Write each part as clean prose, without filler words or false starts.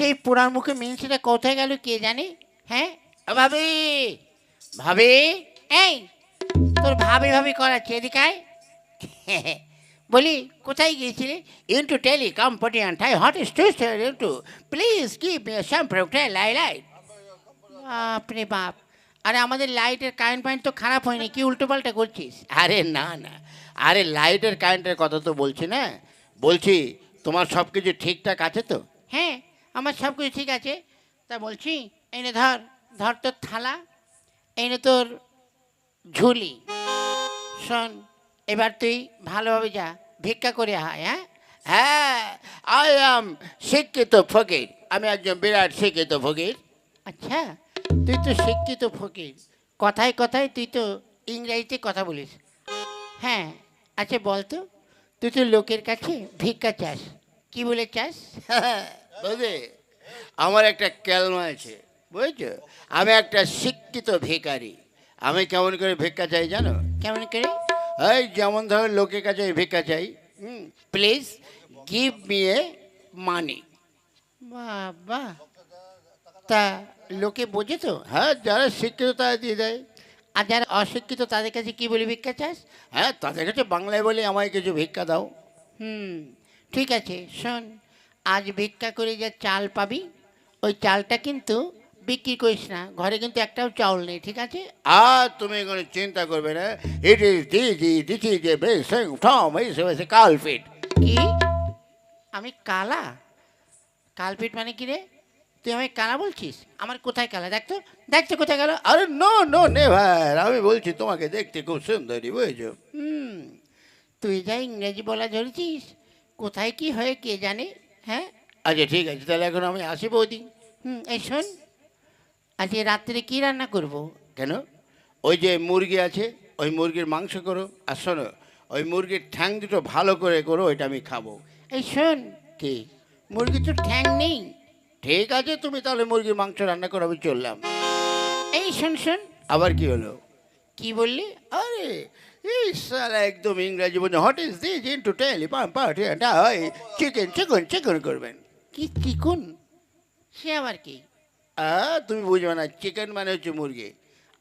সেই পোড়ার মুখে মিনসিটা কোথায় গেল কে জানে। হ্যাঁ ভাবি, ভাবি, এই তোর ভাবি ভাবি করাচ্ছে, এদিকে আয়। বলি কোথায় গিয়েছিলি? ইন্টু টেলি কম্পটিয়ান ঠাই hot station into please give me some protect light. বাপরে বাপ, আরে আমাদের লাইটের কারেন্ট পয়েন্ট তো খারাপ হয়নি, কি উল্টো পাল্টা করছিস? আরে না না, আরে লাইটের কারেন্টের কথা তো বলছি না, বলছি তোমার সব কিছু ঠিকঠাক আছে তো? হ্যাঁ আমার সব কিছু ঠিক আছে। তা বলছি এনে ধর, ধর তোর থালা, এনে তোর ঝুলি। শোন, এবার তুই ভালোভাবে যা, ভিক্ষা করে আয়। হ্যাঁ হ্যাঁ, আই অ্যাম শিক্ষিত ফকির, আমি একজন বিরাট শিক্ষিত ফকির। আচ্ছা, তুই তো শিক্ষিত ফকির, কথায় কথায় তুই তো ইংরেজিতে কথা বলিস। হ্যাঁ আচ্ছা বলতো, তুই তো লোকের কাছে ভিক্ষা চাস, কি বলে চাস? বুঝলি, আমার একটা ক্যালমা আছে, বুঝছো? আমি একটা শিক্ষিত ভিখারি। আমি কেমন করে ভিক্ষা চাই জানো? কেমন করে? এই যেমন ধরো লোকের কাছে ভিক্ষা চাই, প্লিজ গিভ মি এ মানি। বাবা, তা লোকে বোঝে তো? হ্যাঁ, যারা শিক্ষিত তারা দিয়ে দেয়। আর যারা অশিক্ষিত তাদের কাছে কি বলে ভিক্ষা চাস? হ্যাঁ, তাদের কাছে বাংলায় বলে আমায় কিছু ভিক্ষা দাও। হুম, ঠিক আছে। শোন, আজ ভিক্ষা করে যা চাল পাবি, ওই চালটা কিন্তু বিক্রি করিস না, ঘরে কিন্তু একটাও চাউল নেই, ঠিক আছে? আর তুমি কোনো চিন্তা করবে না, it is this is a basin from is culprit. কি? আমি কালা? কালপিট মানে কি রে? তুই আমায় কালা বলছিস? আমার কোথায় কালা? দেখতো, দেখতো কোথায় গেল? আরে নো নো নেভার, আমি বলছি তোমাকে দেখতে খুব সুন্দরী, বুঝছো? হুম, তুই যা ইংরেজি বলা ধরেছিস, কোথায় কি হয় কে জানে। হ্যাঁ আচ্ছা ঠিক আছে, তাহলে এখন আমি আসি বৌদি। হুম, এই শোন, আজকে রাত্রে কি রান্না করব? কেন? ওই যে মুরগি আছে, ওই মুরগির মাংস করো, আর শোনো, ওই মুরগির ঠ্যাং দুটো ভালো করে করো, ওইটা আমি খাবো। এই শোন, কি? মুরগি তো ঠ্যাং নেই। ঠিক আছে, তুমি তাহলে মুরগির মাংস রান্না করো, আমি চললাম। এই শোন শোন, আবার কি হলো? কি বললি? আরে এই সালা একদম ইংরাজি বলছে, হোয়াট ইজ দিস ইন্টু টেলি চিকেন চিকেন চিকেন করবেন। কি চিকুন? সে আবার কি? তুমি বুঝবে না, চিকেন মানে হচ্ছে মুরগি।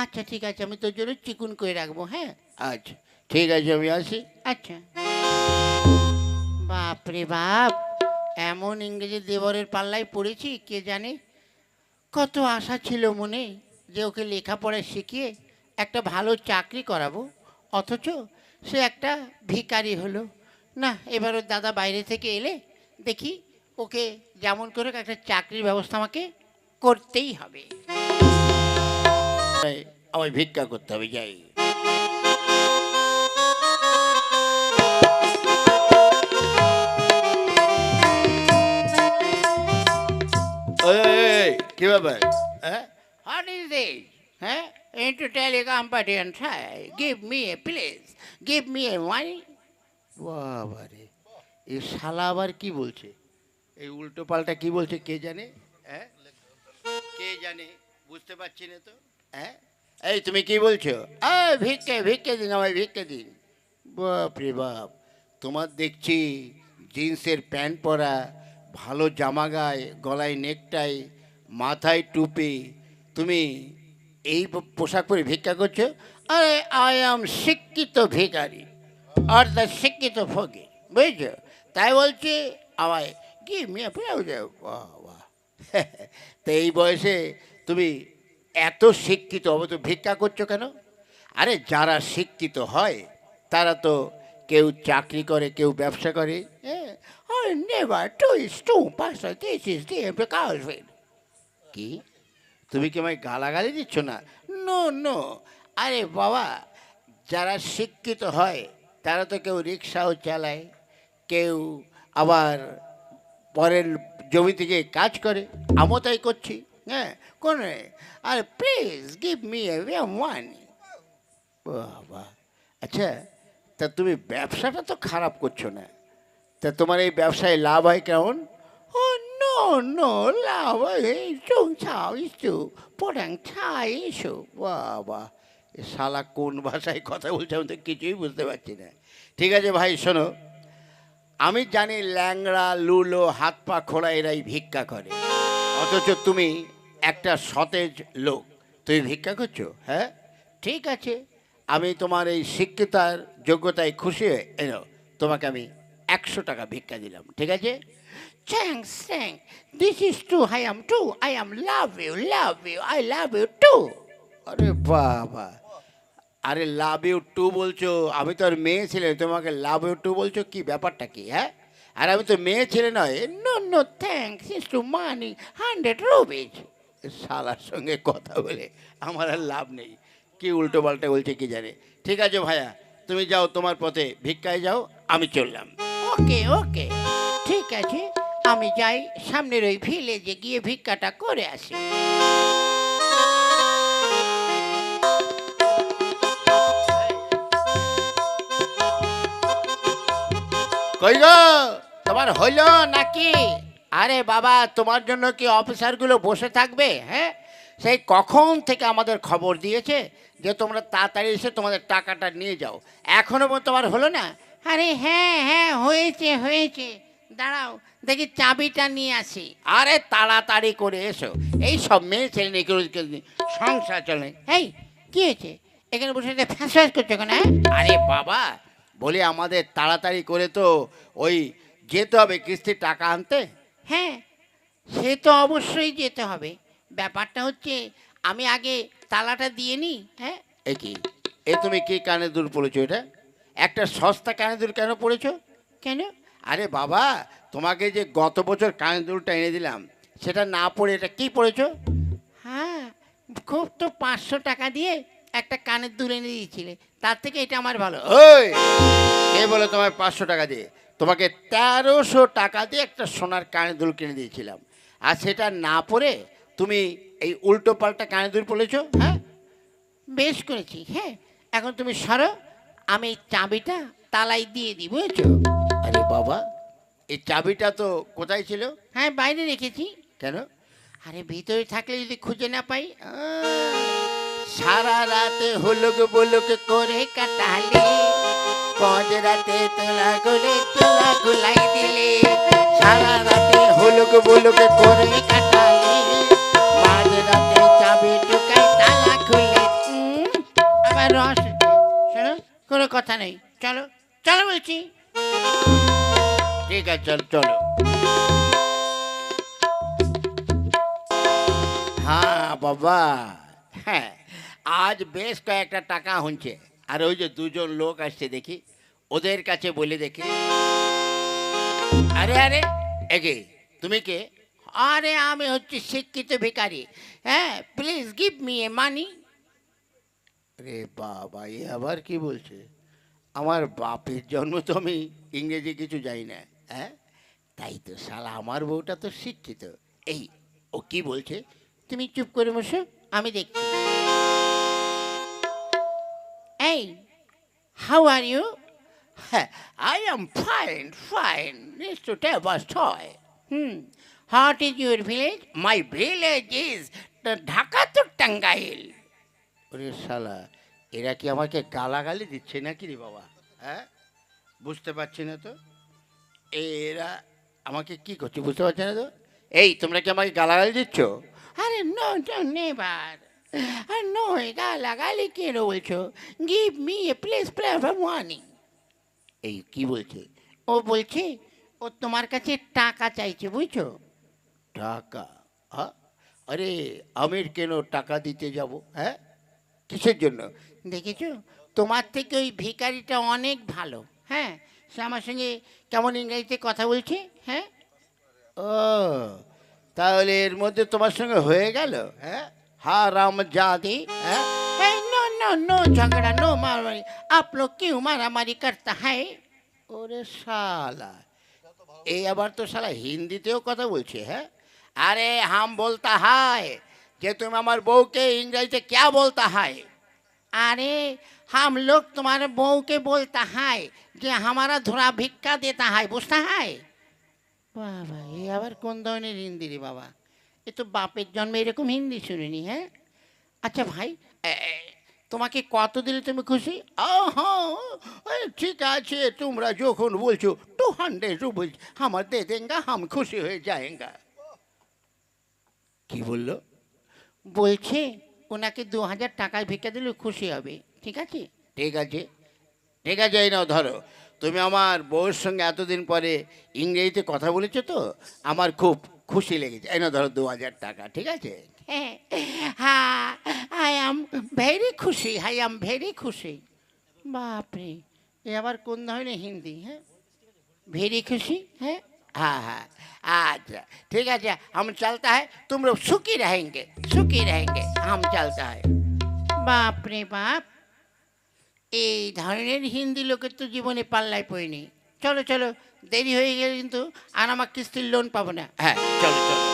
আচ্ছা ঠিক আছে, আমি তোর জন্য চিকুন করে রাখবো। হ্যাঁ আচ্ছা ঠিক আছে, আমি আসি। আচ্ছা। বাপরে বাপ, এমন ইংরেজি দেবরের পাল্লায় পড়েছি কে জানে। কত আশা ছিল মনে যে ওকে লেখাপড়া শিখিয়ে একটা ভালো চাকরি করাবো, অথচ সে একটা ভিখারি হলো। না, এবার ওর দাদা বাইরে থেকে এলে দেখি, ওকে যেমন করে হোক একটা চাকরির ব্যবস্থা আমাকে করতেই হবে। আমায় ভিক্ষা করতে হবে, যাই। এই, কি ব্যাপার? হ্যাঁ, What is this? হ্যাঁ, into telecompartment, give me a please, give me a money. বাবারে, এই শালা আবার কি বলছে? এই উল্টো পাল্টা কি বলছে কে জানে? হ্যাঁ, কে জানে, বুঝতে পারছি না তো। হ্যাঁ, এই তুমি কি বলছো? ভিক্ষে ভিক্ষে দিন, আমায় ভিক্ষে দিন। বাপ রে বাপ, তোমার দেখছি জিন্সের প্যান্ট পরা, ভালো জামা গায়ে, গলায় নেকটাই, মাথায় টুপি, তুমি এই পোশাক পরে ভিক্ষা করছো? আরে আই অ্যাম শিক্ষিত ভিখারি, আর দ্য শিক্ষিত ফকির, বুঝছো? তাই বলছি আমায় কি মেয়ে বাহ বাহ। তো এই বয়সে তুমি এত শিক্ষিত হবে তো ভিক্ষা করছো কেন? আরে যারা শিক্ষিত হয় তারা তো কেউ চাকরি করে, কেউ ব্যবসা করে। নেভার টু ইস টু পাঁচটা দিস ইস দি কি? তুমি কি আমায় গালাগালি দিচ্ছ? না, নো নো, আরে বাবা, যারা শিক্ষিত হয় তারা তো কেউ রিক্সাও চালায়, কেউ আবার পরের জমি থেকে কাজ করে, আমিও তাই করছি। হ্যাঁ, কোন, আর প্লিজ গিভ মি এ মানি। বাবা, আচ্ছা, তা তুমি ব্যবসাটা তো খারাপ করছো না, তা তোমার এই ব্যবসায় লাভ হয় কেমন? ও নো নো, লাভ হয় চুং ছাও ইস্টু পড়াং ছাই ইস্যু। বাবা, এ শালা কোন ভাষায় কথা বলছে আমি তো কিছুই বুঝতে পারছি না। ঠিক আছে ভাই, শোনো, আমি জানি ল্যাংড়া লুলো হাত পা খোড়া এরাই ভিক্ষা করে, অথচ তুমি একটা সতেজ লোক, তুমি ভিক্ষা করছো। হ্যাঁ, ঠিক আছে, আমি তোমার এই শিক্ষিতার যোগ্যতায় খুশি হয়ে এনো, তোমাকে আমি 100 টাকা ভিক্ষা দিলাম, ঠিক আছে? Thanks, thanks. This is true. I am true. I am love you, love you. I love you too. আরে বাবা, আরে লাভ ইউ টু বলছো, আমি তো আর মেয়ে ছেলে, তোমাকে লাভ ইউ টু বলছো, কি ব্যাপারটা কি? হ্যাঁ, আর আমি তো মেয়ে ছেলে নয়। No, no, thanks. It's to money. 100 rupees. শালার সঙ্গে কথা বলে আমার আর লাভ নেই, কি উল্টো পাল্টা বলছে কি জানে। ঠিক আছে ভাইয়া, তুমি যাও তোমার পথে, ভিক্ষায় যাও, আমি চললাম। ওকে ওকে, ঠিক আছে, আমি যাই সামনের ওই ভিলেজে গিয়ে ভিক্ষাটা করে আসি। কই গো, তোমার হইলো নাকি? আরে বাবা, তোমার জন্য কি অফিসারগুলো বসে থাকবে? হ্যাঁ, সেই কখন থেকে আমাদের খবর দিয়েছে যে তোমরা তাড়াতাড়ি এসে তোমাদের টাকাটা নিয়ে যাও, এখনো পর্যন্ত তোমার হলো না? আরে হ্যাঁ হ্যাঁ, হয়েছে হয়েছে, দাঁড়াও দেখি চাবিটা নিয়ে আসি। আরে তাড়াতাড়ি করে এসো, এই সব মেয়ে ছেলে নিয়ে সংসার চলে। এই কি হয়েছে, এখানে বসে ফ্যাস ফ্যাস করছো কেন? হ্যাঁ, আরে বাবা, বলি আমাদের তাড়াতাড়ি করে তো ওই যেতে হবে কিস্তির টাকা আনতে। হ্যাঁ, সে তো অবশ্যই যেতে হবে। ব্যাপারটা হচ্ছে আমি আগে তালাটা দিয়ে নিই। হ্যাঁ, এ কি, এ তুমি কি কানে দুল পড়েছো? এটা একটা সস্তা কানে দুল কেন পড়েছো? কেন? আরে বাবা, তোমাকে যে গত বছর কানে দুলটা এনে দিলাম, সেটা না পড়ে এটা কি পড়েছো? হ্যাঁ, খুব তো 500 টাকা দিয়ে একটা কানের দুল এনে দিয়েছিলে, তার থেকে এটা আমার ভালো। ওই, কে বলে তোমার 500 টাকা দিয়ে? তোমাকে 1300 টাকা দিয়ে একটা সোনার কানে দুল কিনে দিয়েছিলাম, আর সেটা না পড়ে তুমি এই উল্টো পাল্টা কানে দুল পড়েছো। হ্যাঁ, বেশ করেছি। হ্যাঁ, এখন তুমি সরো, আমি এই চাবিটা তালাই দিয়ে দিই, বুঝেছো? আরে বাবা, এই চাবিটা তো কোথায় ছিল? হ্যাঁ, বাইরে রেখেছি। কেন? আরে ভিতরে থাকলে যদি খুঁজে না পাই। সারা রাতে হলুক বলুক করে কাটালে পদ রাতে তোলা গুলে চোলা গুলাই দিলে, সারা রাতে হলুক বলুক করে কাটালে মাঝ রাতে চাবি ঢুকাই তালা খুলে। আবার রস শোনো, কোনো কথা নেই, চলো চলো বলছি। ঠিক আছে, চলো। হ্যাঁ বাবা, হ্যাঁ, আজ বেশ কয়েকটা টাকা হচ্ছে, আর ওই যে দুজন লোক আসছে দেখি, ওদের কাছে বলে দেখি। আরে আরে, এগে তুমি কে? আরে আমি হচ্ছি শিক্ষিত ভিখারি। হ্যাঁ, প্লিজ গিভ মি এ মানি। রে বাবা, এ আবার কি বলছে? আমার বাপের জন্ম তো আমি ইংরেজি কিছু জানি না। হ্যাঁ, তাই তো শালা আমার বউটা তো শিক্ষিত। এই, ও কি বলছে? তুমি চুপ করে বসো, আমি দেখছি। এই, how are you? I am fine, fine. It's to tell us toy. What is your village? My village is the Dhaka to Tangail. ওরে শালা, এরা কি আমাকে গালাগালি দিচ্ছে নাকি রে বাবা? হ্যাঁ, বুঝতে পারছি না তো, এরা আমাকে কি করছে বুঝতে পারছি না তো। এই, তোমরা কি আমাকে গালাগালি দিচ্ছ? আরে নো, নেভার। আর নো, গালাগালি কেন বলছো? Give me a place platform warning. এই কি বলছে? ও বলছে ও তোমার কাছে টাকা চাইছে, বুঝছো? টাকা? আরে আমি কেন টাকা দিতে যাব? হ্যাঁ, কিসের জন্য? দেখেছো, তোমার থেকে ওই ভিখারিটা অনেক ভালো। হ্যাঁ, সে আমার সঙ্গে কেমন ইংরেজিতে কথা বলছে। হ্যাঁ, ও, তাহলে এর মধ্যে তোমার সঙ্গে হয়ে গেল? হ্যাঁ, হারাম জাদি। হ্যাঁ, नो नो नो झगड़ा, नो मारामारी। आप लोग क्यों मारामारी करता है? ওরে শালা, এই আবার তো শালা হিন্দিতেও কথা বলছে। হ্যাঁ, আরে হাম বলতা হায় যে তুমি আমার বউকে ইংরেজিতে क्या बोलता है? अरे हम लोग तुम्हारे बहू के बोलता है যে हमारा धुरा भिक्का देता है, বুঝता है? বাবা, এই আবার কোন ধরনের হিন্দি রে বাবা? এ তো বাপের জন্মে এরকম হিন্দি শুনিনি। হ্যাঁ, আচ্ছা ভাই, তোমাকে কত দিলে তুমি খুশি? ঠিক আছে, তোমরা যখন বলছো 200 रुपीज আমার दे देंगे, हम खुशी হয়ে जाएंगे। কি বললো? বলছে ওনাকে 2000 টাকায় ভিক্ষা দিলে খুশি হবে, ঠিক আছে? ঠিক আছে, ঠিক আছে, এই নাও ধরো। তুমি আমার বউয়ের সঙ্গে এতদিন পরে ইংরেজিতে কথা বলেছো তো, আমার খুব খুশি লেগেছে। এই নাও ধরো 2000 টাকা, ঠিক আছে? হ্যাঁ, হ্যাঁ, আই এম ভেরি খুশি, আই এম ভেরি খুশি। বাপরে, এ আবার কোন ধরনের হিন্দি? হ্যাঁ, ভেরি খুশি। হ্যাঁ, हाँ हाँ, अच्छा ठीक है। हम चलता है, तुम लोग सुखी रहेंगे, सुखी रहेंगे, हम चलता है। বাপরে বাপ, এই ধরনের হিন্দি লোকের তো জীবনে পাল্লায় পড়েনি। চলো চলো, দেরি হয়ে গেলে কিন্তু আর আমার কিস্তির লোন পাবো না। হ্যাঁ, চলো চলো।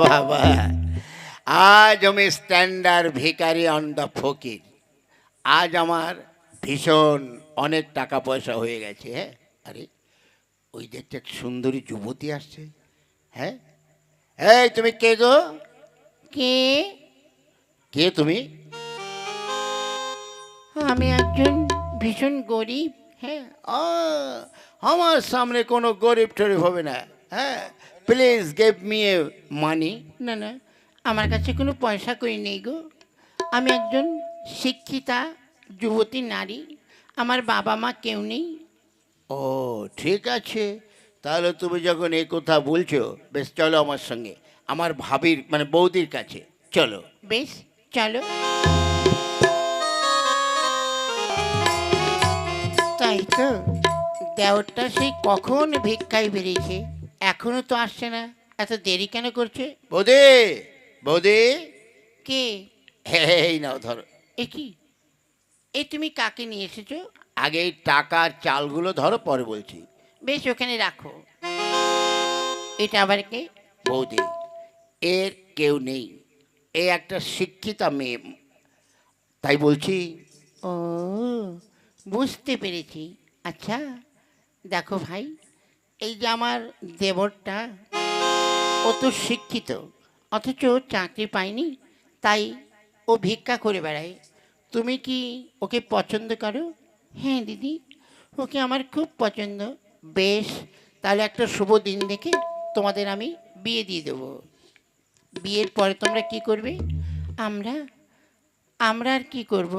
বাবা, আজ আমি স্ট্যান্ডার্ড ভিখারি অন দ্য ফকির। আজ আমার ভীষণ অনেক টাকা পয়সা হয়ে গেছে। হ্যাঁ, আরে ওই যে একটা সুন্দরী যুবতী আসছে। হ্যাঁ, এই তুমি কে গো? কে? কে তুমি? আমি একজন ভীষণ গরিব। হ্যাঁ, আ, আমার সামনে কোনো গরিব টরিব হবে না। হ্যাঁ, প্লিজ গিভ মি এ মানি। না না, আমার কাছে কোনো পয়সা কই নেই গো। আমি একজন শিক্ষিতা যুবতী নারী, আমার বাবা মা কেউ নেই। ও ঠিক আছে, তাহলে তুমি যখন এই কথা বলছো, বেশ চলো আমার সঙ্গে আমার ভাবির মানে বৌদির কাছে চলো। বেশ, চলো। তাই তো, দেওরটা সেই কখন ভিক্ষায় বেরিয়েছে, এখনো তো আসছে না। এত দেরি কেন করছে? বৌদি, বৌদি, কে? এই নাও ধরো। এ কি? এ তুমি কাকে নিয়ে এসেছো? আগে এই টাকার চালগুলো ধরো, পরে বলছি। বেশ, ওখানে রাখো। এটা আবার কে? বৌদি, এর কেউ নেই, এ একটা শিক্ষিতা মেয়ে, তাই বলছি। ও, বুঝতে পেরেছি। আচ্ছা, দেখো ভাই, এই যে আমার দেবরটা, ও তো শিক্ষিত, অথচ চাকরি পায়নি, তাই ও ভিক্ষা করে বেড়ায়। তুমি কি ওকে পছন্দ করো? হ্যাঁ দিদি, ওকে আমার খুব পছন্দ। বেশ, তাহলে একটা শুভ দিন দেখে তোমাদের আমি বিয়ে দিয়ে দেবো। বিয়ের পরে তোমরা কি করবে? আমরা আমরা আর কি করব?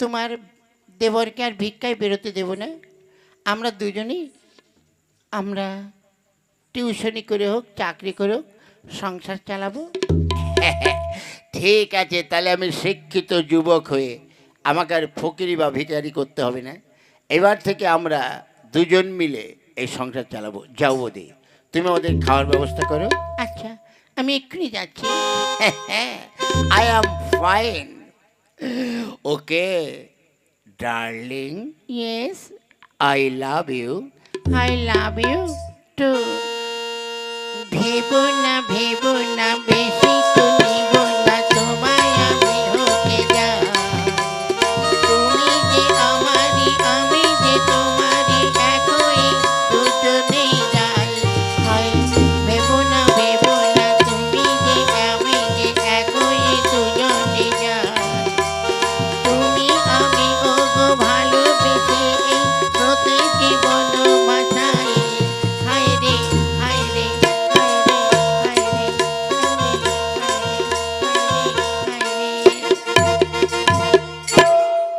তোমার দেবরকে আর ভিক্ষায় বেরোতে দেব না। আমরা দুজনেই, আমরা টিউশনি করে হোক, চাকরি করে হোক, সংসার চালাবো। ঠিক আছে, তাহলে আমি শিক্ষিত যুবক হয়ে আমাকে আর ফকিরি বা ভিখারি করতে হবে না। এবার থেকে আমরা দুজন মিলে এই সংসার চালাবো। যাও বৌদি, তুমি আমাদের খাওয়ার ব্যবস্থা করো। আচ্ছা, আমি এক্ষুনি যাচ্ছি। I am fine. Okay darling, yes, I love you. I love you too. ভেবো না, ভেবো না, বেশি